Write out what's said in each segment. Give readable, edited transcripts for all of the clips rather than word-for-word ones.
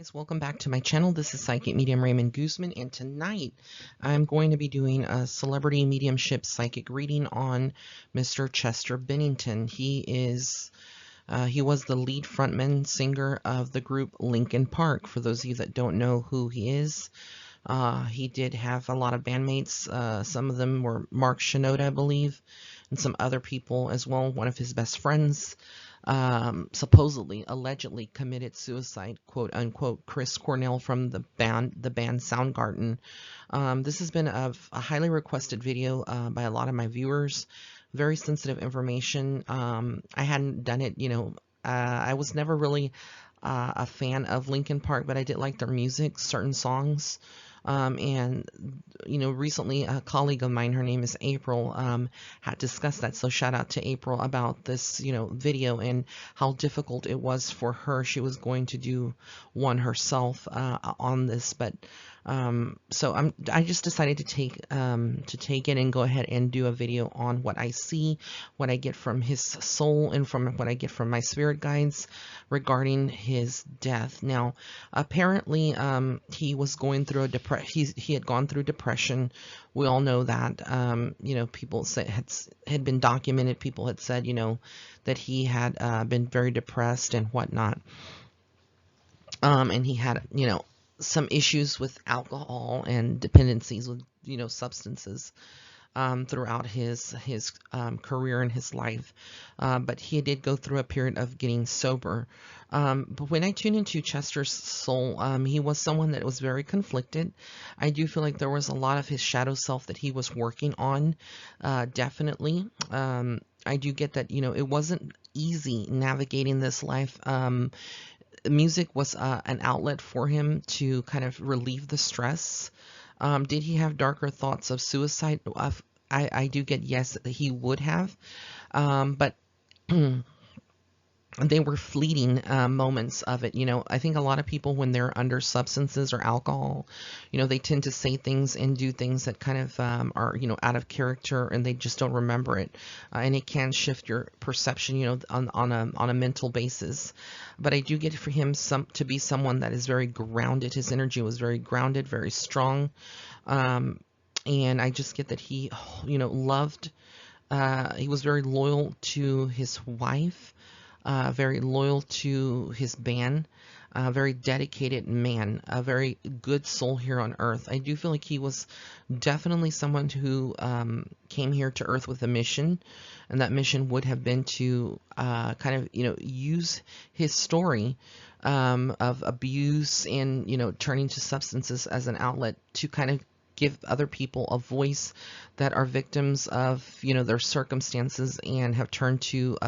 Guys, welcome back to my channel. This is Psychic Medium Raymond Guzman, and tonight I'm going to be doing a celebrity mediumship psychic reading on Mr. Chester Bennington. He was the lead frontman singer of the group Linkin Park. For those of you that don't know who he is, he did have a lot of bandmates. Some of them were Mark Shinoda, I believe, and some other people as well. One of his best friends supposedly, allegedly committed suicide, quote unquote. Chris Cornell from the band Soundgarden. This has been a highly requested video by a lot of my viewers. Very sensitive information. I hadn't done it, I was never really a fan of Linkin Park, but I did like their music, certain songs. And recently a colleague of mine, her name is April, had discussed that. So shout out to April about this, video and how difficult it was for her. She was going to do one herself on this, but so I just decided to take it and go ahead and do a video on what I see, what I get from his soul, and from what I get from my spirit guides regarding his death. Now, apparently, he was going through he had gone through depression. We all know that. People had been documented. People had said, that he had been very depressed and whatnot. And he had, some issues with alcohol and dependencies with, substances throughout his career and his life. But he did go through a period of getting sober. But when I tuned into Chester's soul, he was someone that was very conflicted. I do feel like there was a lot of his shadow self that he was working on, definitely. I do get that, it wasn't easy navigating this life. Music was an outlet for him to kind of relieve the stress. Did he have darker thoughts of suicide? I do get yes, that he would have, but they were fleeting moments of it. I think a lot of people, when they're under substances or alcohol, they tend to say things and do things that kind of are, out of character, and they just don't remember it. And it can shift your perception, on a mental basis. But I do get for him to be someone that is very grounded. His energy was very grounded, very strong. And I just get that he, loved, he was very loyal to his wife. Very loyal to his band, a very dedicated man, a very good soul here on earth. I do feel like he was definitely someone who came here to earth with a mission, and that mission would have been to kind of, use his story of abuse and, turning to substances as an outlet to kind of give other people a voice that are victims of, their circumstances and have turned to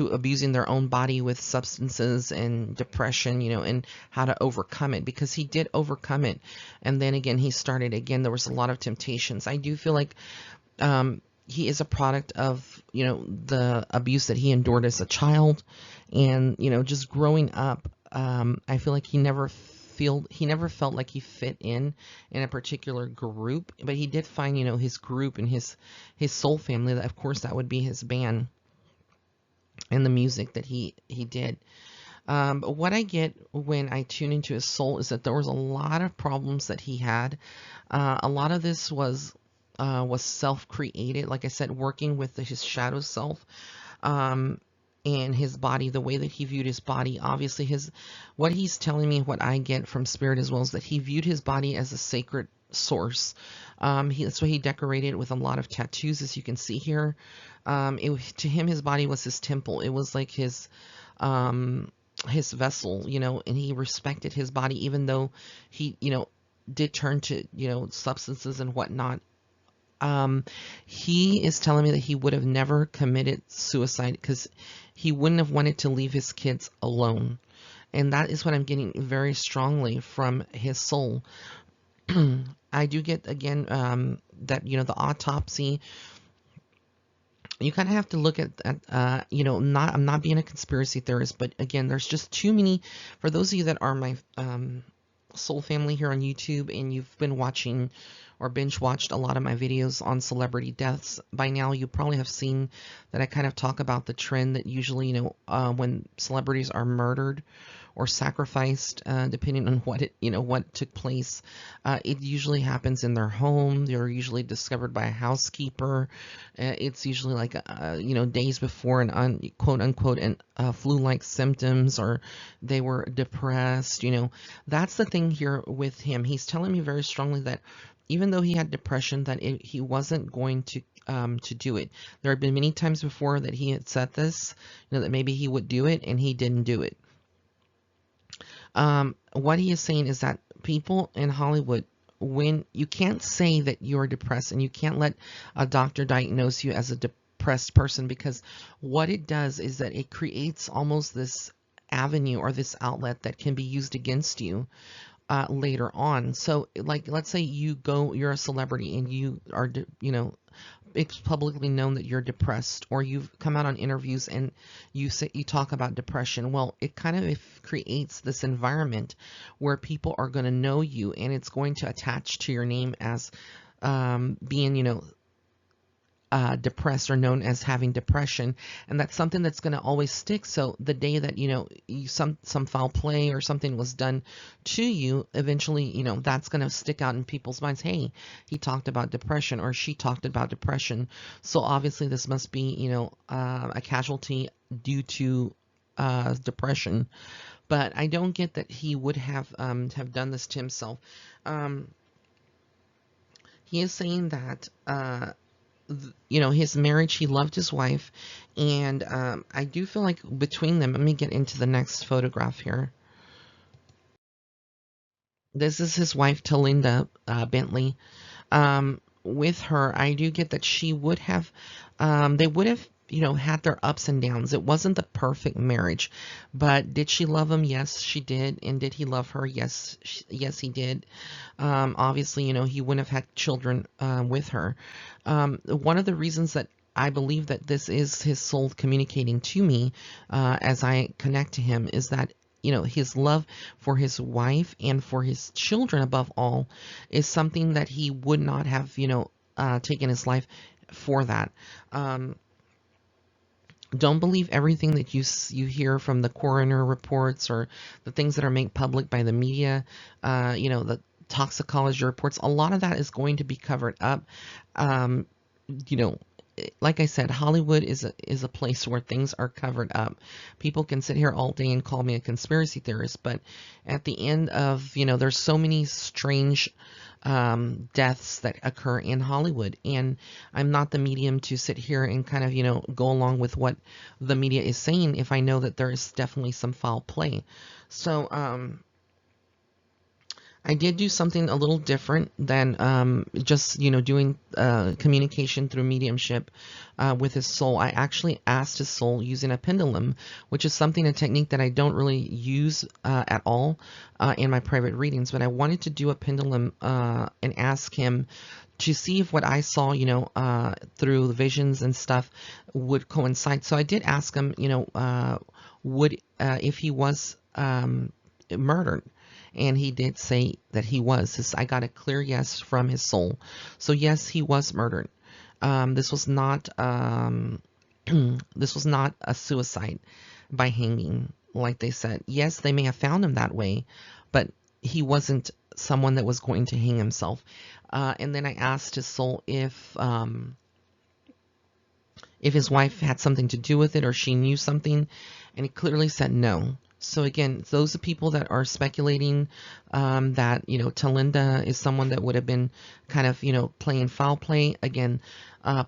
abusing their own body with substances and depression, and how to overcome it, because he did overcome it. And then again, he started again. There was a lot of temptations. I do feel like he is a product of, the abuse that he endured as a child, and, just growing up. I feel like he never felt like he fit in a particular group, but he did find, his group and his soul family. That, of course, that would be his band and the music that he did. But what I get when I tune into his soul is that there was a lot of problems that he had. A lot of this was self-created, like I said, working with his shadow self. And his body, the way that he viewed his body. Obviously, what he's telling me, what I get from spirit as well, is that he viewed his body as a sacred source. That's why he decorated with a lot of tattoos, as you can see here. To him, his body was his temple. It was like his vessel, and he respected his body, even though he, did turn to, substances and whatnot. He is telling me that he would have never committed suicide because he wouldn't have wanted to leave his kids alone. And that is what I'm getting very strongly from his soul. I do get, again, that, the autopsy, you kind of have to look at, I'm not being a conspiracy theorist, but again, there's just too many, for those of you that are my soul family here on YouTube, and you've been watching or binge watched a lot of my videos on celebrity deaths, by now you probably have seen that I kind of talk about the trend that usually, when celebrities are murdered or sacrificed, depending on what what took place. It usually happens in their home. They're usually discovered by a housekeeper. It's usually like days before an quote unquote flu-like symptoms, or they were depressed. That's the thing here with him. He's telling me very strongly that even though he had depression, that he wasn't going to do it. There had been many times before that he had said this, that maybe he would do it, and he didn't do it. What he is saying is that people in Hollywood, when you can't say that you're depressed, and you can't let a doctor diagnose you as a depressed person, because what it does is that it creates almost this avenue or this outlet that can be used against you later on. So like, let's say you're a celebrity and you are, it's publicly known that you're depressed, or you've come out on interviews and you talk about depression. Well, it kind of creates this environment where people are going to know you, and it's going to attach to your name as being, depressed, or known as having depression, and that's something that's going to always stick. So the day that some foul play or something was done to you, eventually that's going to stick out in people's minds. Hey, he talked about depression, or she talked about depression, so obviously this must be a casualty due to depression. But I don't get that he would have done this to himself. He is saying that his marriage, he loved his wife, and I do feel like between them, let me get into the next photograph here. This is his wife, Talinda Bentley. With her, I do get that she would have, they would have, had their ups and downs. It wasn't the perfect marriage, but did she love him? Yes, she did. And did he love her? Yes, yes, he did. Obviously, he wouldn't have had children with her. One of the reasons that I believe that this is his soul communicating to me as I connect to him is that his love for his wife and for his children above all is something that he would not have taken his life for that. Don't believe everything that you hear from the coroner reports, or the things that are made public by the media. The toxicology reports, a lot of that is going to be covered up. Like I said, Hollywood is a place where things are covered up. People can sit here all day and call me a conspiracy theorist, but at the end of, there's so many strange deaths that occur in Hollywood, and I'm not the medium to sit here and kind of, go along with what the media is saying if I know that there is definitely some foul play. So, I did do something a little different than just, doing communication through mediumship with his soul. I actually asked his soul using a pendulum, which is a technique that I don't really use at all in my private readings. But I wanted to do a pendulum and ask him to see if what I saw, through the visions and stuff would coincide. So I did ask him, would if he was murdered. And he did say that he was. I got a clear yes from his soul. So yes, he was murdered. This was not this was not a suicide by hanging, like they said. Yes, they may have found him that way, but he wasn't someone that was going to hang himself. And then I asked his soul if his wife had something to do with it, or she knew something, and he clearly said no. So again, those are people that are speculating that, Talinda is someone that would have been kind of, playing foul play. Again,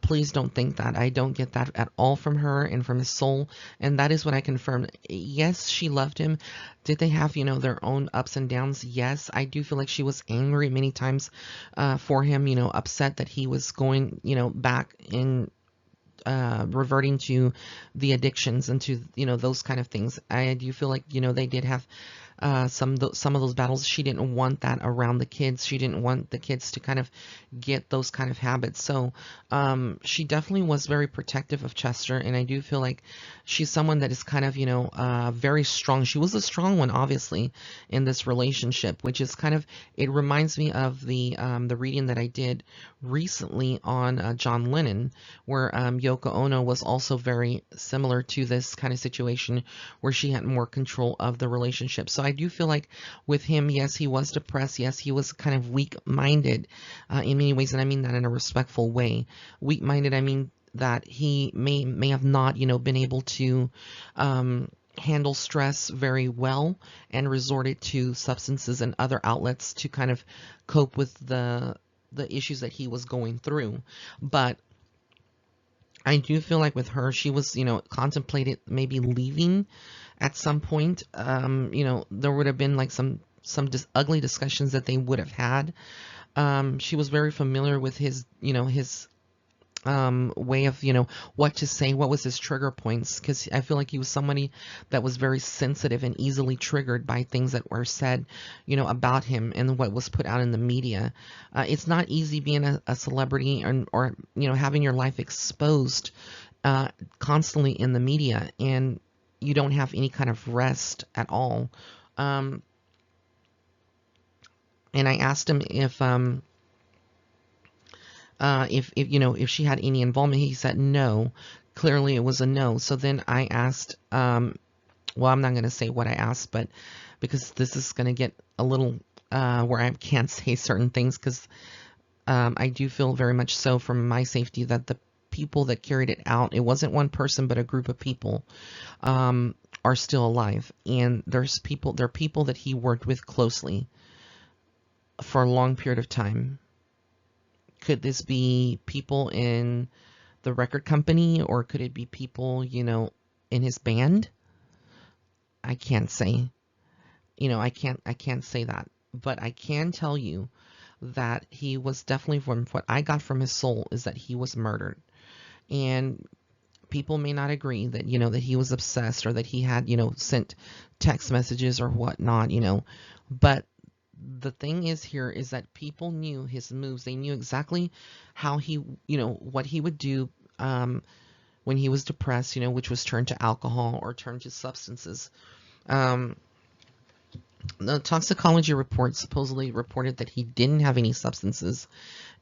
please don't think that. I don't get that at all from her and from his soul. And that is what I confirmed. Yes, she loved him. Did they have, their own ups and downs? Yes, I do feel like she was angry many times for him, upset that he was going, back in reverting to the addictions and to those kind of things. I do feel like they did have some of those battles. She didn't want that around the kids. She didn't want the kids to kind of get those kind of habits. So she definitely was very protective of Chester, and I do feel like she's someone that is kind of, very strong. She was a strong one, obviously, in this relationship, which is kind of, it reminds me of the reading that I did recently on John Lennon, where Yoko Ono was also very similar to this kind of situation where she had more control of the relationship. So I do feel like with him, yes, he was depressed. Yes, he was kind of weak-minded in many ways, and I mean that in a respectful way. Weak-minded, I mean that he may have not, been able to handle stress very well and resorted to substances and other outlets to kind of cope with the issues that he was going through. But I do feel like with her, she was, contemplated maybe leaving at some point. There would have been like some ugly discussions that they would have had. She was very familiar with his, his way of, what to say, what was his trigger points, because I feel like he was somebody that was very sensitive and easily triggered by things that were said, about him and what was put out in the media. It's not easy being a celebrity or having your life exposed constantly in the media, and you don't have any kind of rest at all. And I asked him if she had any involvement. He said no. Clearly it was a no. So then I asked, well, I'm not going to say what I asked, but because this is going to get a little where I can't say certain things, because I do feel very much so for my safety that the people that carried it out, it wasn't one person but a group of people, are still alive. And there are people that he worked with closely for a long period of time. Could this be people in the record company, or could it be people, in his band? I can't say. I can't say that. But I can tell you that he was definitely, from what I got from his soul, is that he was murdered. And people may not agree that, that he was obsessed or that he had, sent text messages or whatnot, but the thing is here is that people knew his moves. They knew exactly how he, what he would do when he was depressed, which was turn to alcohol or turn to substances. The toxicology report supposedly reported that he didn't have any substances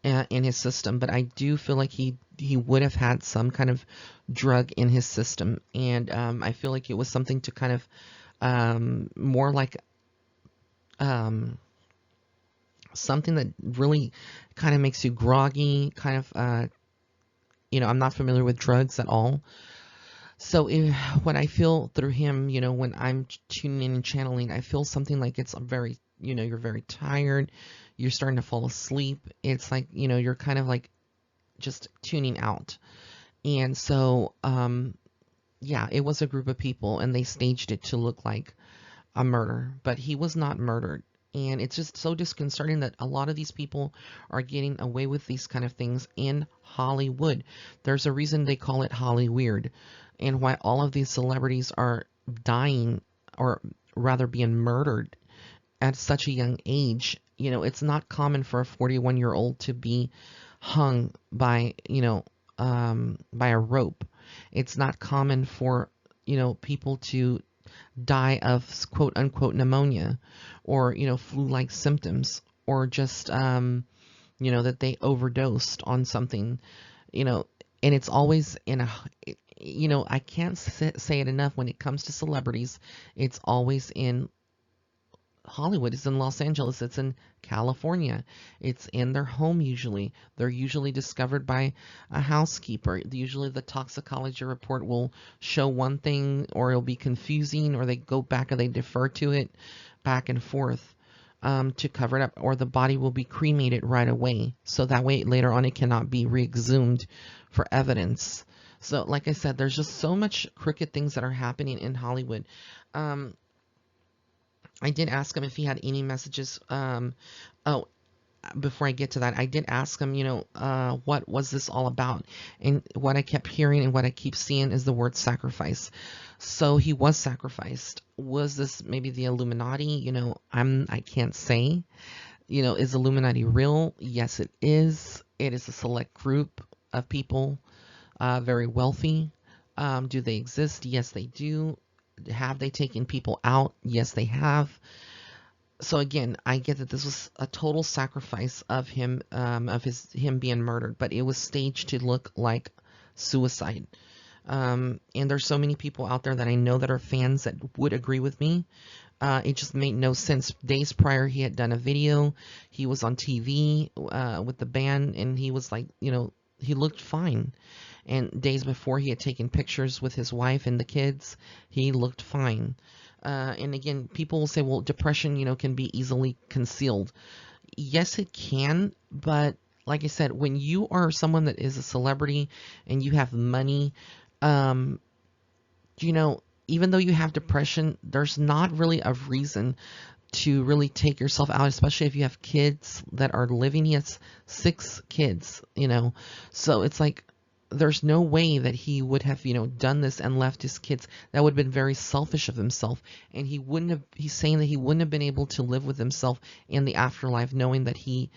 in his system, but I do feel like he would have had some kind of drug in his system, and I feel like it was something to kind of more like something that really kind of makes you groggy, kind of, I'm not familiar with drugs at all. So what I feel through him, when I'm tuning in and channeling, I feel something like it's very, you're very tired, you're starting to fall asleep. It's like, you're kind of like just tuning out. And so, yeah, it was a group of people and they staged it to look like a murder, but he was not murdered. And it's just so disconcerting that a lot of these people are getting away with these kind of things in Hollywood. There's a reason they call it Hollyweird, and why all of these celebrities are dying, or rather being murdered at such a young age. It's not common for a 41-year-old to be hung by, by a rope. It's not common for, people to die of quote unquote pneumonia, or flu-like symptoms, or just that they overdosed on something, and it's always in a, I can't say it enough, when it comes to celebrities, it's always in Hollywood, it's in Los Angeles, it's in California, it's in their home usually. They're usually discovered by a housekeeper. Usually the toxicology report will show one thing, or it'll be confusing, or they go back and they defer to it back and forth to cover it up, or the body will be cremated right away. So that way later on it cannot be re-exhumed for evidence. So like I said, there's just so much crooked things that are happening in Hollywood. I did ask him if he had any messages. Oh, before I get to that, I did ask him, what was this all about? And what I kept hearing and what I keep seeing is the word sacrifice. So he was sacrificed. Was this maybe the Illuminati? I can't say. Is Illuminati real? Yes, it is. It is a select group of people, very wealthy. Do they exist? Yes, they do. Have they taken people out? Yes, they have. So again, I get that this was a total sacrifice of him, him being murdered, but it was staged to look like suicide. And there's so many people out there that I know that are fans that would agree with me. It just made no sense. Days prior, he had done a video. He was on TV with the band, and he was like, he looked fine. And days before, he had taken pictures with his wife and the kids. He looked fine. And again, people will say, well, depression, can be easily concealed. Yes, it can. But like I said, when you are someone that is a celebrity and you have money, even though you have depression, there's not really a reason to really take yourself out, especially if you have kids that are living. He has 6 kids, so it's like, there's no way that he would have, done this and left his kids. That would have been very selfish of himself. And he's saying that he wouldn't have been able to live with himself in the afterlife, knowing that he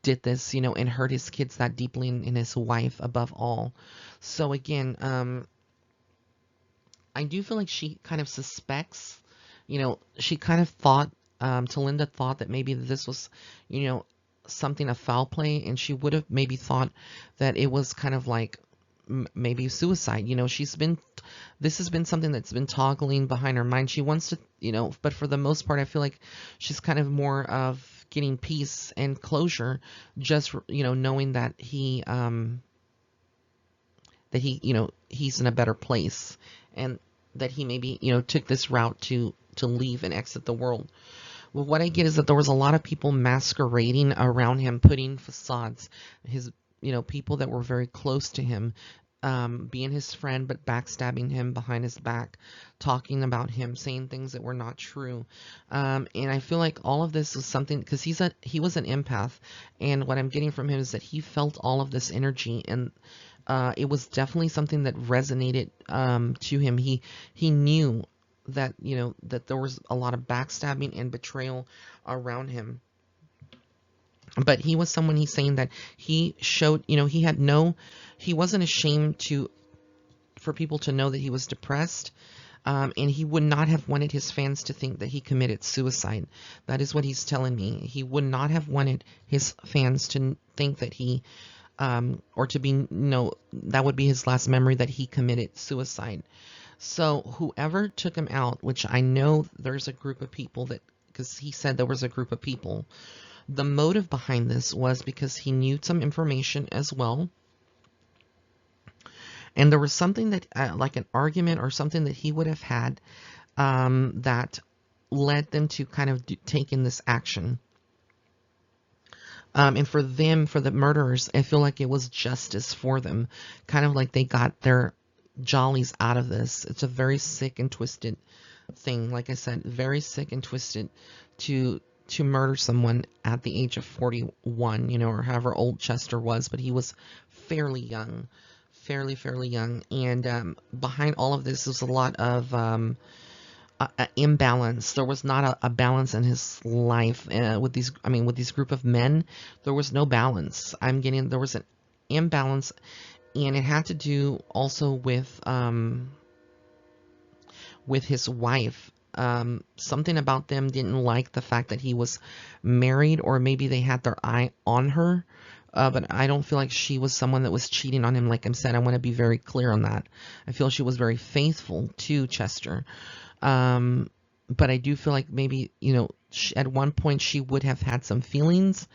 did this, and hurt his kids that deeply, and his wife above all. So again, I do feel like she kind of suspects, she kind of thought, Talinda thought that maybe this was, something of foul play, and she would have maybe thought that it was kind of like, maybe suicide. This has been something that's been toggling behind her mind. She wants to, but for the most part, I feel like she's kind of more of getting peace and closure, just, knowing that he's in a better place, and that he maybe, took this route to leave and exit the world. Well, what I get is that there was a lot of people masquerading around him, putting facades. His people that were very close to him, being his friend, but backstabbing him behind his back, talking about him, saying things that were not true. And I feel like all of this was something, because he was an empath, and what I'm getting from him is that he felt all of this energy, and it was definitely something that resonated to him. He knew that, that there was a lot of backstabbing and betrayal around him. But he was someone, he's saying that he showed, he wasn't ashamed for people to know that he was depressed. And he would not have wanted his fans to think that he committed suicide. That is what he's telling me. He would not have wanted his fans to think that he, or to be, that would be his last memory, that he committed suicide. So whoever took him out, which I know there's a group of people that, because he said there was a group of people. The motive behind this was because he knew some information as well. And there was something that, like an argument or something that he would have had, that led them to kind of taking this action. And for the murderers, I feel like it was justice for them. Kind of like they got their jollies out of this. It's a very sick and twisted thing. Like I said, very sick and twisted to murder someone at the age of 41, or however old Chester was, but he was fairly young, fairly young. And behind all of this was a lot of imbalance. There was not a balance in his life with these group of men. There was no balance. There was an imbalance, and it had to do also with his wife. Something about them didn't like the fact that he was married, or maybe they had their eye on her. But I don't feel like she was someone that was cheating on him. Like I said, I want to be very clear on that. I feel she was very faithful to Chester. But I do feel like maybe, at one point she would have had some feelings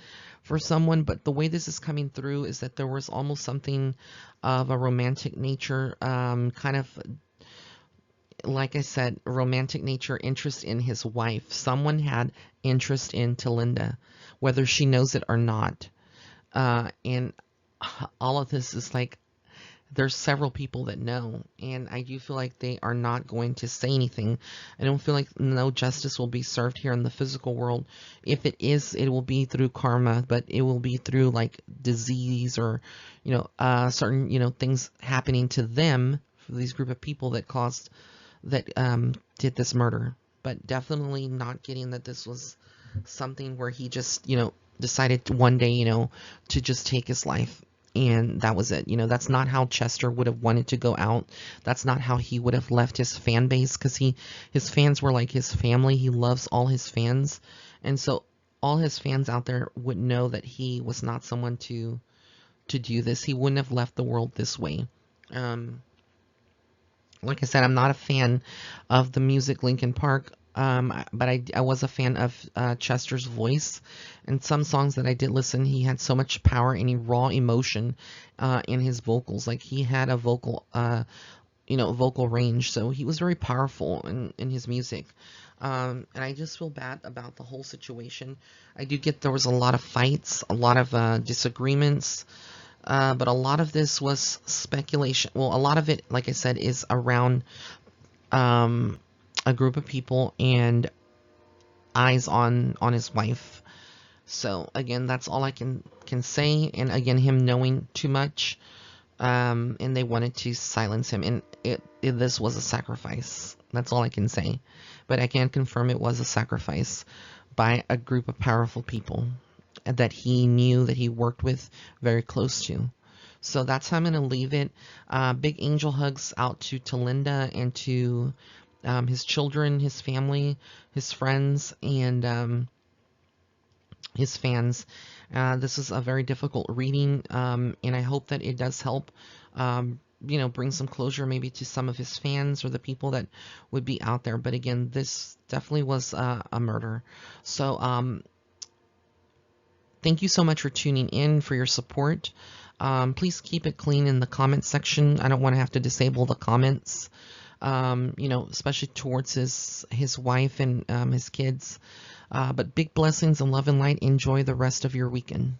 for someone. But the way this is coming through is that there was almost something of a romantic nature, kind of, like I said, romantic nature, interest in his wife. Someone had interest in Talinda, whether she knows it or not. And all of this is like, there's several people that know, and I do feel like they are not going to say anything. I don't feel like no justice will be served here in the physical world. If it is, it will be through karma, but it will be through like disease or, certain, things happening to them, for these group of people that did this murder. But definitely not getting that this was something where he just, decided one day, to just take his life. And that was it. That's not how Chester would have wanted to go out. That's not how he would have left his fan base, because his fans were like his family. He loves all his fans. And so all his fans out there would know that he was not someone to do this. He wouldn't have left the world this way. Like I said, I'm not a fan of the music Linkin Park, but I was a fan of Chester's voice. And some songs that I did listen, he had so much power and raw emotion in his vocals. Like he had a vocal range, so he was very powerful in his music. And I just feel bad about the whole situation. I do get there was a lot of fights, a lot of disagreements. But a lot of this was speculation. Well, a lot of it, like I said, is around a group of people and eyes on his wife. So again, that's all I can say. And again, him knowing too much, and they wanted to silence him. And this was a sacrifice. That's all I can say. But I can confirm it was a sacrifice by a group of powerful people that he knew, that he worked with very close to. So that's how I'm going to leave it. Big angel hugs out to Linda and to his children, his family, his friends, and his fans. This is a very difficult reading, and I hope that it does help, bring some closure maybe to some of his fans or the people that would be out there. But again, this definitely was a murder. So, thank you so much for tuning in, for your support. Please keep it clean in the comment section. I don't want to have to disable the comments, especially towards his wife and his kids. But big blessings and love and light. Enjoy the rest of your weekend.